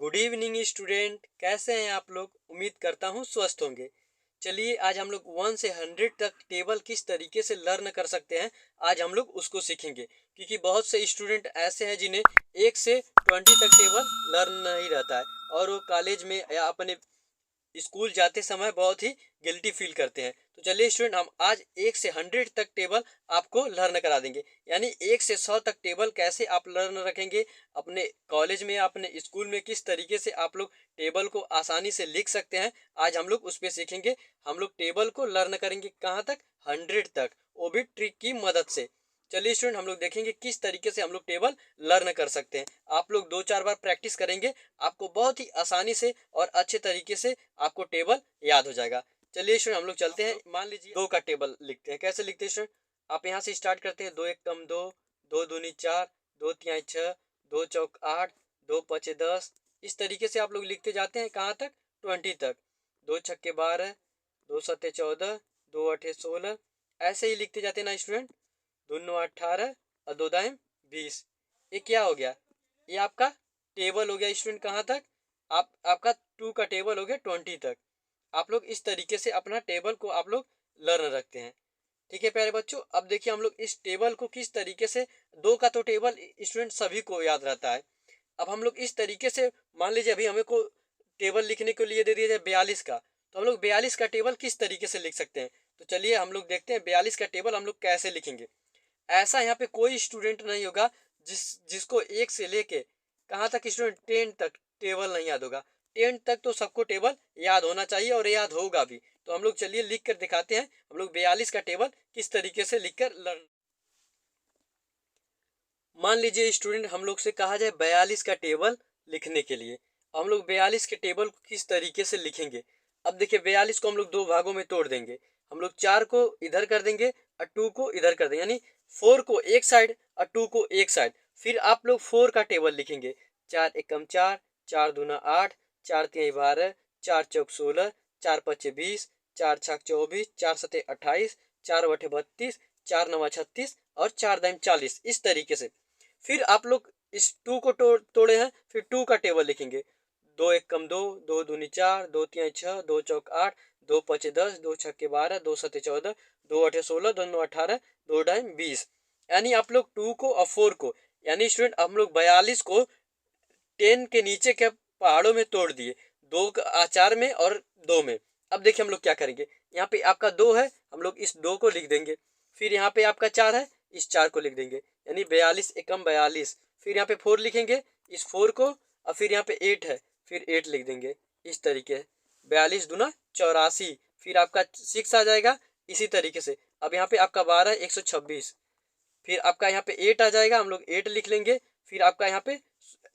Good evening student, कैसे हैं आप लोग। उम्मीद करता हूँ स्वस्थ होंगे। चलिए आज हम लोग 1 से 100 तक टेबल किस तरीके से लर्न कर सकते हैं, आज हम लोग उसको सीखेंगे। क्योंकि बहुत से स्टूडेंट ऐसे हैं जिन्हें 1 से 20 तक टेबल लर्न नहीं रहता है और वो कॉलेज में या अपने स्कूल जाते समय बहुत ही गिल्टी फील करते हैं। तो चलिए स्टूडेंट, हम आज 1 से 100 तक टेबल आपको लर्न करा देंगे। यानी 1 से 100 तक टेबल कैसे आप लर्न रखेंगे अपने कॉलेज में, अपने स्कूल में किस तरीके से आप लोग टेबल को आसानी से लिख सकते हैं, आज हम लोग उस पर सीखेंगे। हम लोग टेबल को लर्न करेंगे कहाँ तक, 100 तक, वो भी ट्रिक की मदद से। चलिए स्टूडेंट, हम लोग देखेंगे किस तरीके से हम लोग टेबल लर्न कर सकते हैं। आप लोग 2-4 बार प्रैक्टिस करेंगे, आपको बहुत ही आसानी से और अच्छे तरीके से आपको टेबल याद हो जाएगा। चलिए स्टूडेंट, हम लोग चलते हैं। मान लीजिए 2 का टेबल लिखते हैं। कैसे लिखते हैं स्टूडेंट, आप यहाँ से स्टार्ट करते हैं। 2 एक कम 2, 2 दूनी 4, 2 तिहाई 6, 2 चौक 8, 2 पचे 10। इस तरीके से आप लोग लिखते जाते हैं कहाँ तक, 20 तक। 2 छक्के 12, 2 सत्ते 14, 2 अठे 16। ऐसे ही लिखते जाते हैं ना स्टूडेंट। 2 नौ 18 और 2 दाएं 20। ये क्या हो गया, ये आपका टेबल हो गया स्टूडेंट। कहाँ तक, आपका 2 का टेबल हो गया 20 तक। आप लोग इस तरीके से अपना टेबल को आप लोग लर्न रखते हैं। ठीक है प्यारे बच्चों, अब देखिए हम लोग इस टेबल को किस तरीके से, 2 का तो टेबल स्टूडेंट सभी को याद रहता है। अब हम लोग इस तरीके से, मान लीजिए अभी हमें को टेबल लिखने के लिए दे दिया जाए 42 का, तो हम लोग 42 का टेबल किस तरीके से लिख सकते हैं। तो चलिए हम लोग देखते हैं 42 का टेबल हम लोग कैसे लिखेंगे। ऐसा यहाँ पे कोई स्टूडेंट नहीं होगा जिसको 1 से लेके कहाँ तक स्टूडेंट 10 तक टेबल नहीं याद होगा। 10 तक तो सबको टेबल याद होना चाहिए और याद होगा भी। तो हम लोग चलिए लिख कर दिखाते हैं, हम लोग 42 का टेबल किस तरीके से लिख कर लर्न। मान लीजिए स्टूडेंट, हम लोग से कहा जाए 42 का टेबल लिखने के लिए, हम लोग 42 के टेबल को किस तरीके से लिखेंगे। अब देखिए 42 को हम लोग 2 भागों में तोड़ देंगे। हम लोग 4 को इधर कर देंगे और 2 को इधर कर देंगे, यानी 4 को एक साइड और 2 को एक साइड। फिर आप लोग 4 का टेबल लिखेंगे। 4 एकम 4, 4 दूना 8, 4 तिहाई 12, 4 चौक 16, 4 पचे 20, 4 छक 24, 4 सते 28, 4 बटे 32, 4 नवा 36 और 4 दाइन 40। इस तरीके से फिर आप लोग इस 2 को तोड़े हैं, फिर 2 का टेबल लिखेंगे। 2 एक कम 2, 2 दूनी 4, 2 तिहाई 6, 2 चौक 8, 2 पचे 10, 2 छक्के 12, 2 सते 14, 2 अठे 16, 2 नौ 18, 2 डाइन 20। यानी आप लोग 2 को और 4 को, यानी स्टूडेंट हम लोग 42 को 10 के नीचे के पहाड़ों में तोड़ दिए, 2 4 में और 2 में। अब देखिए हम लोग क्या करेंगे, यहाँ पे आपका 2 है, हम लोग इस 2 को लिख देंगे। फिर यहाँ पे आपका 4 है, इस 4 को लिख देंगे, यानी 42 एकम 42। फिर यहाँ पे 4 लिखेंगे, इस 4 को, और फिर यहाँ पे 8 है, फिर 8 लिख देंगे। इस तरीके 42 दूना 84। फिर आपका 6 आ जाएगा इसी तरीके से। अब यहाँ पे आपका 12 126। फिर आपका यहाँ पे 8 आ जाएगा, हम लोग 8 लिख लेंगे। फिर आपका यहाँ पे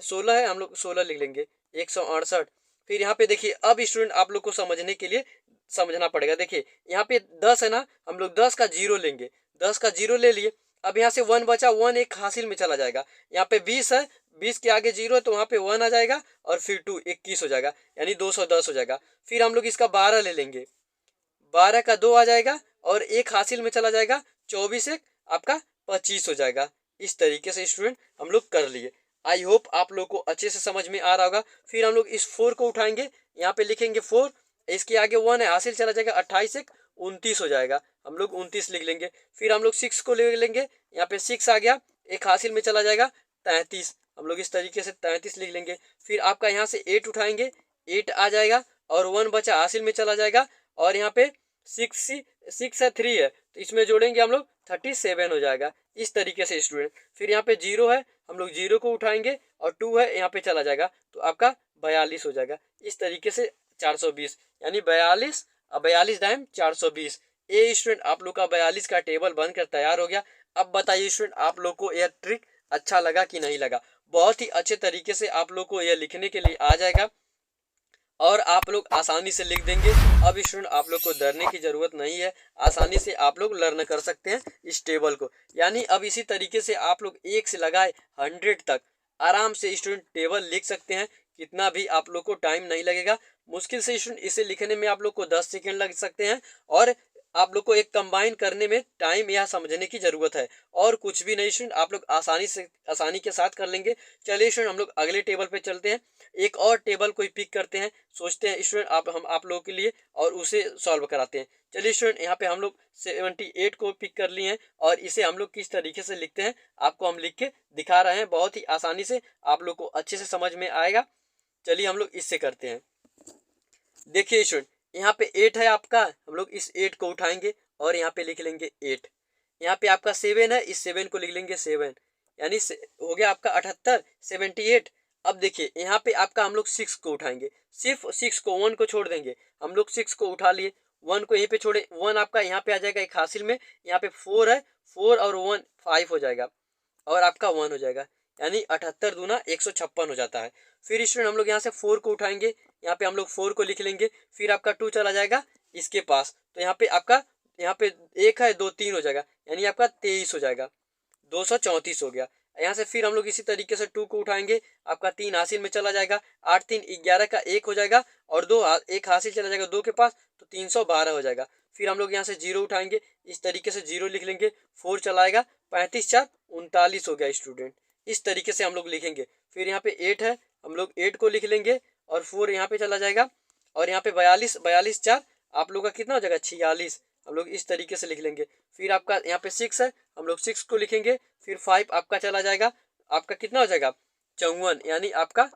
16 है, हम लोग 16 लिख लेंगे। 168। फिर यहाँ पे देखिए, अब स्टूडेंट आप लोग को समझने के लिए समझना पड़ेगा। देखिए यहाँ पे 10 है ना, हम लोग 10 का जीरो लेंगे। 10 का जीरो ले लिए, अब यहाँ से 1 बचा, 1 एक हासिल में चला जाएगा। यहाँ पे 20 है, 20 के आगे जीरो है तो वहाँ पे 1 आ जाएगा, और फिर 2 21 हो जाएगा, यानी 210 हो जाएगा। फिर हम लोग इसका 12 ले लेंगे। 12 का 2 आ जाएगा और एक हासिल में चला जाएगा, 24 एक आपका 25 हो जाएगा। इस तरीके से स्टूडेंट हम लोग कर लिए। आई होप आप लोग को अच्छे से समझ में आ रहा होगा। फिर हम लोग इस 4 को उठाएंगे, यहाँ पे लिखेंगे 4, इसके आगे 1 है, हासिल चला जाएगा, 28 एक 29 हो जाएगा, हम लोग 29 लिख लेंगे। फिर हम लोग 6 को ले लेंगे, यहाँ पे 6 आ गया, एक हासिल में चला जाएगा, 33, हम लोग इस तरीके से 33 लिख लेंगे। फिर आपका यहाँ से 8 उठाएंगे, 8 आ जाएगा और 1 बचा, हासिल में चला जाएगा, और यहाँ पे 6 है, 3 है, तो इसमें जोड़ेंगे हम लोग 37 हो जाएगा। इस तरीके से स्टूडेंट, फिर यहाँ पे 0 है, हम लोग 0 को उठाएंगे और 2 है, यहाँ पे चला जाएगा, तो आपका 42 हो जाएगा। इस तरीके से 420, यानी 42 और 42 टाइम 420। ये स्टूडेंट आप लोग का 42 का टेबल बनकर तैयार हो गया। अब बताइए स्टूडेंट, आप लोग को यह ट्रिक अच्छा लगा कि नहीं लगा। बहुत ही अच्छे तरीके से आप लोग को यह लिखने के लिए आ जाएगा और आप लोग आसानी से लिख देंगे। अब स्टूडेंट आप लोग को डरने की ज़रूरत नहीं है, आसानी से आप लोग लर्न कर सकते हैं इस टेबल को। यानी अब इसी तरीके से आप लोग 1 से लगाए 100 तक आराम से स्टूडेंट टेबल लिख सकते हैं। कितना भी आप लोग को टाइम नहीं लगेगा। मुश्किल से स्टूडेंट इसे लिखने में आप लोग को 10 सेकेंड लग सकते हैं, और आप लोग को एक कंबाइन करने में टाइम या समझने की जरूरत है, और कुछ भी नहीं स्टूडेंट, आप लोग आसानी के साथ कर लेंगे। चलिए स्टूडेंट हम लोग अगले टेबल पे चलते हैं, एक और टेबल कोई पिक करते हैं, सोचते हैं स्टूडेंट आप लोगों के लिए, और उसे सॉल्व कराते हैं। चलिए स्टूडेंट यहाँ पे हम लोग 78 को पिक कर लिए हैं, और इसे हम लोग किस तरीके से लिखते हैं आपको हम लिख के दिखा रहे हैं, बहुत ही आसानी से आप लोग को अच्छे से समझ में आएगा। चलिए हम लोग इससे करते हैं। देखिए स्टूडेंट यहाँ पे 8 है आपका, हम लोग इस 8 को उठाएंगे और यहाँ पे लिख लेंगे 8। यहाँ पे आपका 7 है, इस 7 को लिख लेंगे 7, यानी हो गया आपका 78, 78। अब देखिए यहाँ पे आपका हम लोग 6 को उठाएंगे, सिर्फ 6 को, 1 को छोड़ देंगे। हम लोग 6 को उठा लिए, 1 को यहीं पे छोड़े, 1 आपका यहाँ पे आ जाएगा एक हासिल में, यहाँ पे 4 है, 4 और 1 5 हो जाएगा, और आपका 1 हो जाएगा, यानी 78 दूना 156 हो जाता है। फिर स्टूडेंट हम लोग यहाँ से 4 को उठाएंगे, यहाँ पे हम लोग 4 को लिख लेंगे, फिर आपका 2 चला जाएगा इसके पास, तो यहाँ पे आपका यहाँ पे 1 है, 2 3 हो जाएगा, यानी आपका 23 हो जाएगा, 234 हो गया। यहाँ से फिर हम लोग इसी तरीके से 2 को उठाएंगे, आपका 3 हासिल में चला जाएगा, 8 3 11 का 1 हो जाएगा, और 2 1 हासिल चला जाएगा 2 के पास, तो 312 हो जाएगा। फिर हम लोग यहाँ से 0 उठाएंगे, इस तरीके से 0 लिख लेंगे, 4 चलाएगा, 35 4 39 हो गया स्टूडेंट। इस तरीके से हम लोग लिखेंगे। फिर यहाँ पे 8 है, हम लोग 8 को लिख लेंगे, और 4 यहाँ पे चला जाएगा, और यहाँ पे 42 42 4 आप लोग का कितना हो जाएगा 46, हम लोग इस तरीके से लिख लेंगे। फिर आपका यहाँ पे 6 है, हम लोग 6 को लिखेंगे, फिर 5 आपका चला जाएगा, आपका कितना हो जाएगा 54, यानी आपका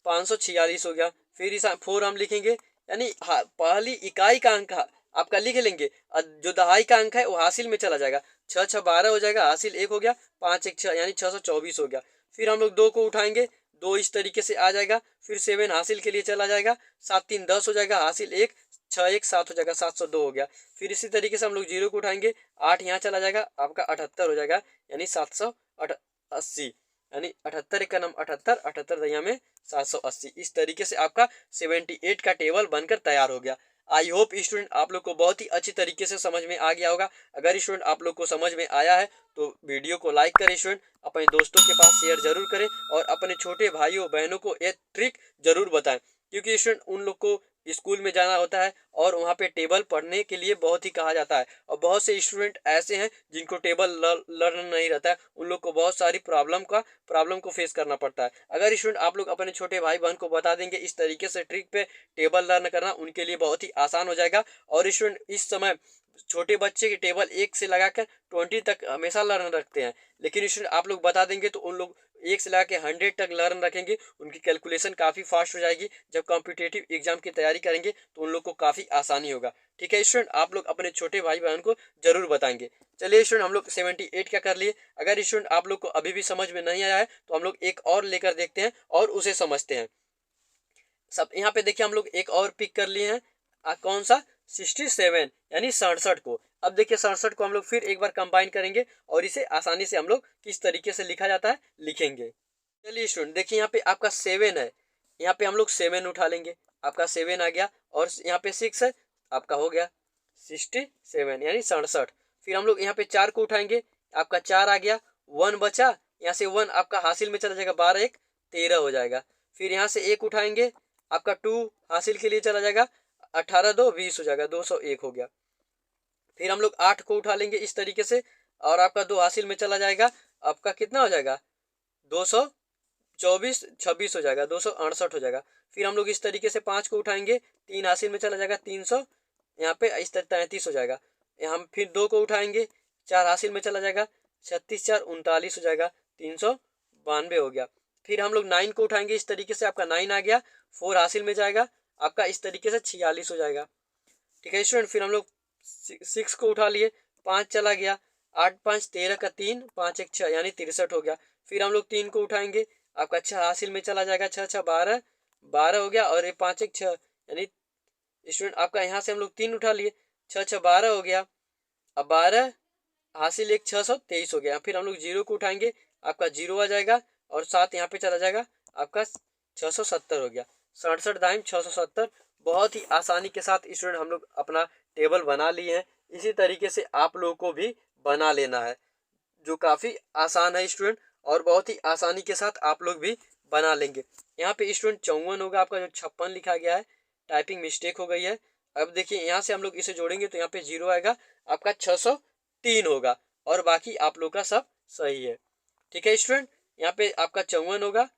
546 हो गया। फिर इस 4 हम लिखेंगे, यानी पहली इकाई का अंक आपका लिख लेंगे, और जो दहाई का अंक है वो हासिल में चला जाएगा, 6 6 12 हो जाएगा, हासिल 1 हो गया, 5 1 6 यानी 624 हो गया। फिर हम लोग 2 को उठाएंगे, 2 इस तरीके से आ जाएगा, फिर 7 हासिल के लिए चला जाएगा, 7 3 10 हो जाएगा, हासिल 1, 6 1 7 हो जाएगा, 702 हो गया। फिर इसी तरीके से हम लोग 0 को उठाएंगे, 8 यहाँ चला जाएगा, आपका 78 हो जाएगा, यानी 780, यानी 78 का नाम 78, 78 दरिया में 780। इस तरीके से आपका 78 का टेबल बनकर तैयार हो गया। आई होप स्टूडेंट आप लोग को बहुत ही अच्छी तरीके से समझ में आ गया होगा। अगर स्टूडेंट आप लोग को समझ में आया है तो वीडियो को लाइक करें स्टूडेंट, अपने दोस्तों के पास शेयर जरूर करें, और अपने छोटे भाइयों बहनों को ये ट्रिक जरूर बताएं, क्योंकि स्टूडेंट उन लोग को स्कूल में जाना होता है और वहाँ पे टेबल पढ़ने के लिए बहुत ही कहा जाता है, और बहुत से स्टूडेंट ऐसे हैं जिनको टेबल लर्न नहीं रहता है, उन लोग को बहुत सारी प्रॉब्लम को फेस करना पड़ता है। अगर स्टूडेंट आप लोग अपने छोटे भाई बहन को बता देंगे इस तरीके से ट्रिक पे टेबल लर्न करना, उनके लिए बहुत ही आसान हो जाएगा। और स्टूडेंट इस समय छोटे बच्चे की टेबल 1 से लगाकर 20 तक हमेशा लर्न रखते हैं, लेकिन स्टूडेंट आप लोग बता देंगे तो उन लोग 1 से लगा के 100 तक लर्न रखेंगे, उनकी कैलकुलेशन काफ़ी फास्ट हो जाएगी। जब कॉम्पिटेटिव एग्जाम की तैयारी करेंगे तो उन लोग को काफ़ी आसानी होगा। ठीक है स्टूडेंट, आप लोग अपने छोटे भाई बहन को जरूर बताएंगे। चलिए स्टूडेंट हम लोग 78 क्या कर लिए। अगर स्टूडेंट आप लोग को अभी भी समझ में नहीं आया है तो हम लोग एक और लेकर देखते हैं और उसे समझते हैं। सब यहाँ पे देखिए हम लोग एक और पिक कर लिए हैं, कौन सा 67 यानी 67 को। अब देखिए 67 को हम लोग फिर एक बार कंबाइन करेंगे और इसे आसानी से हम लोग किस तरीके से लिखा जाता है लिखेंगे। चलिए स्टूडेंट देखिए यहाँ पे आपका 7 है, यहाँ पे हम लोग 7 उठा लेंगे, आपका 7 आ गया, और यहाँ पे 6 है, आपका हो गया 67 यानी 67। फिर हम लोग यहाँ पे 4 को उठाएंगे, आपका 4 आ गया, 1 बचा, यहाँ से 1 आपका हासिल में चला जाएगा, 12 1 13 हो जाएगा। फिर यहाँ से 1 उठाएंगे, आपका 2 हासिल के लिए चला जाएगा, 18 2 20 हो जाएगा, 201 हो गया। फिर हम लोग 8 को उठा लेंगे इस तरीके से, और आपका 2 हासिल में चला जाएगा, आपका कितना हो जाएगा 224 26 हो जाएगा, 268 हो जाएगा। फिर हम लोग इस तरीके से 5 को उठाएंगे, 3 हासिल में चला जाएगा, 300 यहाँ पे इस तरह 33 हो जाएगा। हम फिर 2 को उठाएंगे, 4 हासिल में चला जाएगा, 36 4 39 हो जाएगा, 392 हो गया। फिर हम लोग 9 को उठाएंगे इस तरीके से, आपका 9 आ गया, 4 हासिल में जाएगा, आपका इस तरीके से 46 हो जाएगा। ठीक है स्टूडेंट, फिर हम लोग 6 को उठा लिए, 5 चला गया, 8 5 13 का 3 5 1 6 यानी 63 हो गया। फिर हम लोग 3 को उठाएंगे, आपका 6 हासिल में चला जाएगा, 6 6 12 12 हो गया, और ये 5 1 6 यानी स्टूडेंट आपका यहाँ से हम लोग 3 उठा लिए, 6 6 12 हो गया, अब 12 हासिल 1 623 हो गया। फिर हम लोग 0 को उठाएंगे, आपका 0 आ जाएगा, और 7 यहाँ पे चला जाएगा, आपका 670 हो गया, 67 दाइम 670। बहुत ही आसानी के साथ स्टूडेंट हम लोग अपना टेबल बना लिए हैं। इसी तरीके से आप लोगों को भी बना लेना है, जो काफ़ी आसान है स्टूडेंट, और बहुत ही आसानी के साथ आप लोग भी बना लेंगे। यहाँ पे स्टूडेंट 54 होगा, आपका जो 56 लिखा गया है टाइपिंग मिस्टेक हो गई है, अब देखिए यहाँ से हम लोग इसे जोड़ेंगे तो यहाँ पे 0 आएगा, आपका 603 होगा और बाकी आप लोग का सब सही है। ठीक है स्टूडेंट, यहाँ पे आपका 54 होगा।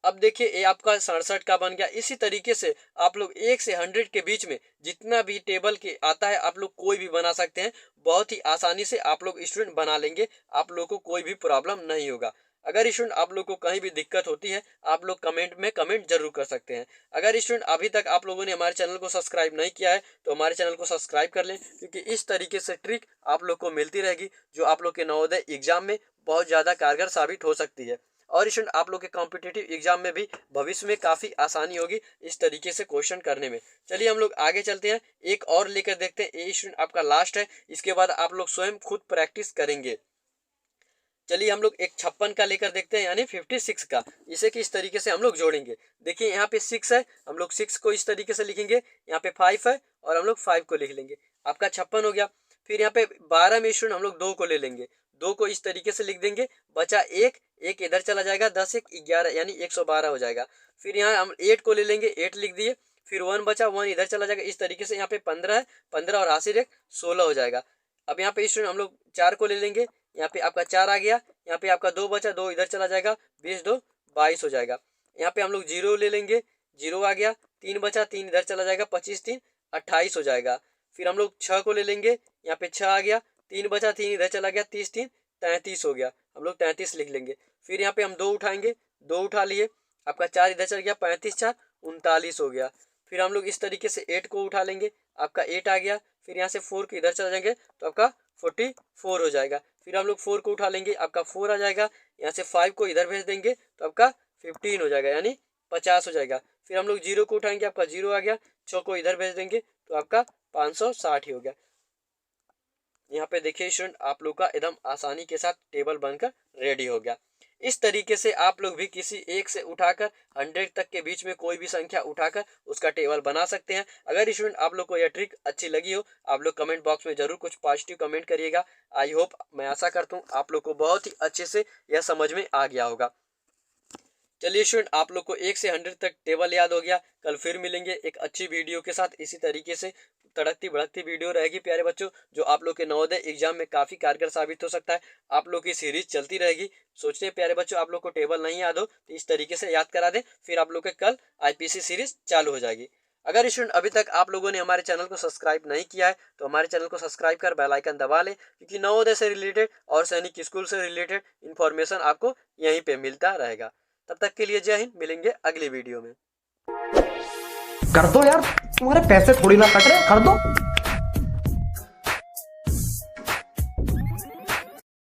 अब देखिए ये आपका 67 का बन गया। इसी तरीके से आप लोग 1 से 100 के बीच में जितना भी टेबल के आता है आप लोग कोई भी बना सकते हैं। बहुत ही आसानी से आप लोग स्टूडेंट बना लेंगे, आप लोग को कोई भी प्रॉब्लम नहीं होगा। अगर स्टूडेंट आप लोग को कहीं भी दिक्कत होती है आप लोग कमेंट में कमेंट जरूर कर सकते हैं। अगर स्टूडेंट अभी तक आप लोगों ने हमारे चैनल को सब्सक्राइब नहीं किया है तो हमारे चैनल को सब्सक्राइब कर लें, क्योंकि इस तरीके से ट्रिक आप लोग को मिलती रहेगी जो आप लोग के नवोदय एग्जाम में बहुत ज़्यादा कारगर साबित हो सकती है। और स्टूडेंट आप लोग के कॉम्पिटिटिव एग्जाम में भी भविष्य में काफ़ी आसानी होगी इस तरीके से क्वेश्चन करने में। चलिए हम लोग आगे चलते हैं, एक और लेकर देखते हैं। ये स्टूडेंट आपका लास्ट है, इसके बाद आप लोग स्वयं खुद प्रैक्टिस करेंगे। चलिए हम लोग एक 56 का लेकर देखते हैं, यानी 56 का। इसे किस तरीके से हम लोग जोड़ेंगे, देखिए यहाँ पे 6 है, हम लोग 6 को इस तरीके से लिखेंगे, यहाँ पे 5 है और हम लोग 5 को लिख लेंगे, आपका 56 हो गया। फिर यहाँ पे 12 में स्टूडेंट हम लोग 2 को ले लेंगे, 2 को इस तरीके से लिख देंगे, बचा एक इधर चला जाएगा, 10 1 11 यानी 112 हो जाएगा। फिर यहाँ हम 8 को ले लेंगे, 8 लिख दिए, फिर 1 बचा, 1 इधर चला जाएगा। इस तरीके से यहाँ पे 15 है, 15 और हासिल 1 16 हो जाएगा। अब यहाँ पे स्टूडेंट हम लोग 4 को ले लेंगे, यहाँ पे आपका 4 आ गया, यहाँ पे आपका 2 बचा, 2 इधर चला जाएगा, 20 2 22 हो जाएगा। यहाँ पे हम लोग 0 ले लेंगे, 0 आ गया, 3 बचा, 3 इधर चला जाएगा, 25 3 28 हो जाएगा। फिर हम लोग 6 को ले लेंगे, यहाँ पे 6 आ गया, 3 बचा, 3 इधर चला गया, 30 3 33 हो गया, हम लोग 33 लिख लेंगे। फिर यहाँ पे हम 2 उठाएंगे, 2 उठा लिए, आपका 4 इधर चल गया, 35 4 39 हो गया। फिर हम लोग इस तरीके से 8 को उठा लेंगे, आपका 8 आ गया। फिर यहाँ से 4 के इधर चला जाएंगे तो आपका 44 हो जाएगा। फिर हम लोग 4 को उठा लेंगे, आपका 4 आ जाएगा। यहाँ से 5 को इधर भेज देंगे तो आपका 15 हो जाएगा, यानी 50 हो जाएगा। फिर हम लोग 0 को उठाएंगे, आपका 0 आ गया, 6 को इधर भेज देंगे तो आपका 560 ही हो गया। यहाँ पे देखिए स्टूडेंट आप लोग का एकदम आसानी के साथ टेबल बनकर रेडी हो गया। इस तरीके से आप लोग भी किसी एक से उठाकर 100 तक के बीच में कोई भी संख्या उठाकर उसका टेबल बना सकते हैं। अगर स्टूडेंट आप लोग को यह ट्रिक अच्छी लगी हो, आप लोग कमेंट बॉक्स में जरूर कुछ पॉजिटिव कमेंट करिएगा। आई होप, मैं आशा करता हूँ आप लोग को बहुत ही अच्छे से यह समझ में आ गया होगा। चलिए स्टूडेंट आप लोग को 1 से 100 तक टेबल याद हो गया। कल फिर मिलेंगे एक अच्छी वीडियो के साथ। इसी तरीके से तड़कती भड़कती वीडियो रहेगी प्यारे बच्चों, जो आप लोग के नवोदय एग्जाम में काफ़ी कारगर साबित हो सकता है। आप लोग की सीरीज चलती रहेगी। सोचते हैं प्यारे बच्चों आप लोग को टेबल नहीं याद हो तो इस तरीके से याद करा दें, फिर आप लोग के कल IPC सीरीज चालू हो जाएगी। अगर स्टूडेंट अभी तक आप लोगों ने हमारे चैनल को सब्सक्राइब नहीं किया है तो हमारे चैनल को सब्सक्राइब कर बेल आइकन दबा लें, क्योंकि नवोदय से रिलेटेड और सैनिक स्कूल से रिलेटेड इन्फॉर्मेशन आपको यहीं पे मिलता रहेगा। तब तक के लिए जय हिंद, मिलेंगे अगली वीडियो में। कर दो यार, तुम्हारे पैसे थोड़ी ना कट रहे, कर दो।